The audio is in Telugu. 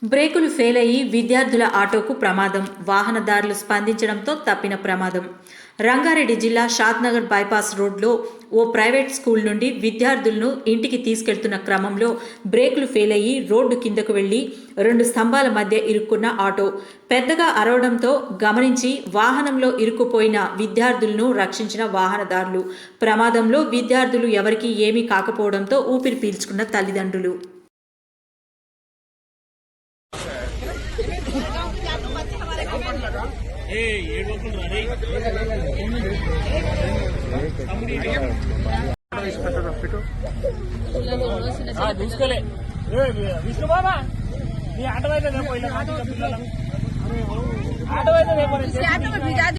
బ్రేకులు ఫెయిల్ అయ్యి విద్యార్థుల ఆటోకు ప్రమాదం. వాహనదారులు స్పందించడంతో తప్పిన ప్రమాదం. రంగారెడ్డి జిల్లా షాద్నగర్ బైపాస్ రోడ్లో ఓ ప్రైవేట్ స్కూల్ నుండి విద్యార్థులను ఇంటికి తీసుకెళ్తున్న క్రమంలో బ్రేకులు ఫెయిల్ అయ్యి రోడ్డు కిందకు వెళ్లి 2 స్తంభాల మధ్య ఇరుక్కున్న ఆటో పెద్దగా అరవడంతో గమనించి వాహనంలో ఇరుక్కుపోయిన విద్యార్థులను రక్షించిన వాహనదారులు. ప్రమాదంలో విద్యార్థులు ఎవరికీ ఏమీ కాకపోవడంతో ఊపిరి పీల్చుకున్న తల్లిదండ్రులు. విష్ణు బాబా నీ ఆటో అయితే ఆటో అయితే